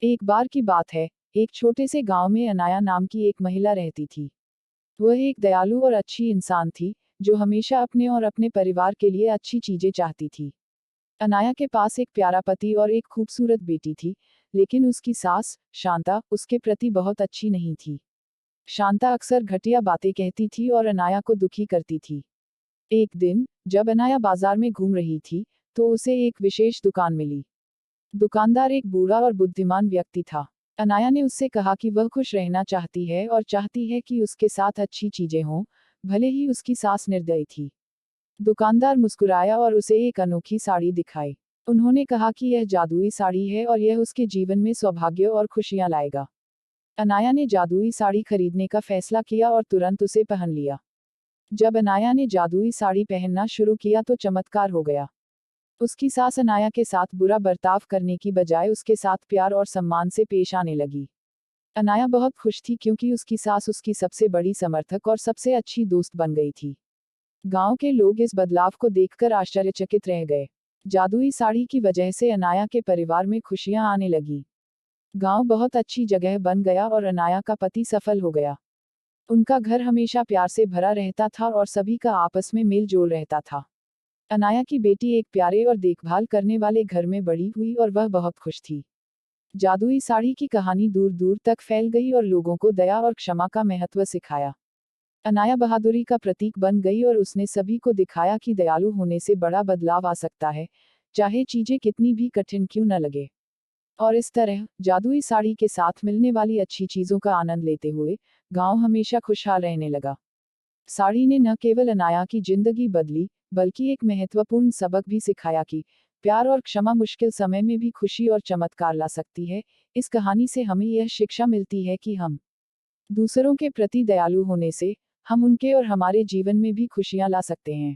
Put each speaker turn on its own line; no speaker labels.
एक बार की बात है, एक छोटे से गांव में अनाया नाम की एक महिला रहती थी। वह एक दयालु और अच्छी इंसान थी, जो हमेशा अपने और अपने परिवार के लिए अच्छी चीजें चाहती थी। अनाया के पास एक प्यारा पति और एक खूबसूरत बेटी थी, लेकिन उसकी सास, शांता, उसके प्रति बहुत अच्छी नहीं थी। शांता अक्सर घटिया बातें कहती थी और अनाया को दुखी करती थी। एक दिन, जब अनाया बाजार में घूम रही थी, तो उसे एक विशेष दुकान मिली। दुकानदार एक बूढ़ा और बुद्धिमान व्यक्ति था। अनाया ने उससे कहा कि वह खुश रहना चाहती है और चाहती है कि उसके साथ अच्छी चीजें हों, भले ही उसकी सास निर्दयी थी। दुकानदार मुस्कुराया और उसे एक अनोखी साड़ी दिखाई। उन्होंने कहा कि यह जादुई साड़ी है और यह उसके जीवन में सौभाग्य और खुशियां लाएगा। अनाया ने जादुई साड़ी खरीदने का फैसला किया और तुरंत उसे पहन लिया। जब अनाया ने जादुई साड़ी पहनना शुरू किया तो चमत्कार हो गया। उसकी सास अनाया के साथ बुरा बर्ताव करने की बजाय उसके साथ प्यार और सम्मान से पेश आने लगी। अनाया बहुत खुश थी क्योंकि उसकी सास उसकी सबसे बड़ी समर्थक और सबसे अच्छी दोस्त बन गई थी। गांव के लोग इस बदलाव को देखकर आश्चर्यचकित रह गए। जादुई साड़ी की वजह से अनाया के परिवार में खुशियां आने लगी। गांव बहुत अच्छी जगह बन गया और अनाया का पति सफल हो गया। उनका घर हमेशा प्यार से भरा रहता था और सभी का आपस में मेल जोल रहता था। अनाया की बेटी एक प्यारे और देखभाल करने वाले घर में बड़ी हुई और वह बहुत खुश थी। जादुई साड़ी की कहानी दूर दूर तक फैल गई और लोगों को दया और क्षमा का महत्व सिखाया। अनाया बहादुरी का प्रतीक बन गई और उसने सभी को दिखाया कि दयालु होने से बड़ा बदलाव आ सकता है, चाहे चीजें कितनी भी कठिन क्यों न लगे। और इस तरह, जादुई साड़ी के साथ मिलने वाली अच्छी चीजों का आनंद लेते हुए, गांव हमेशा खुशहाल रहने लगा। साड़ी ने न केवल अनाया की जिंदगी बदली, बल्कि एक महत्वपूर्ण सबक भी सिखाया कि प्यार और क्षमा मुश्किल समय में भी खुशी और चमत्कार ला सकती है। इस कहानी से हमें यह शिक्षा मिलती है कि हम दूसरों के प्रति दयालु होने से हम उनके और हमारे जीवन में भी खुशियां ला सकते हैं।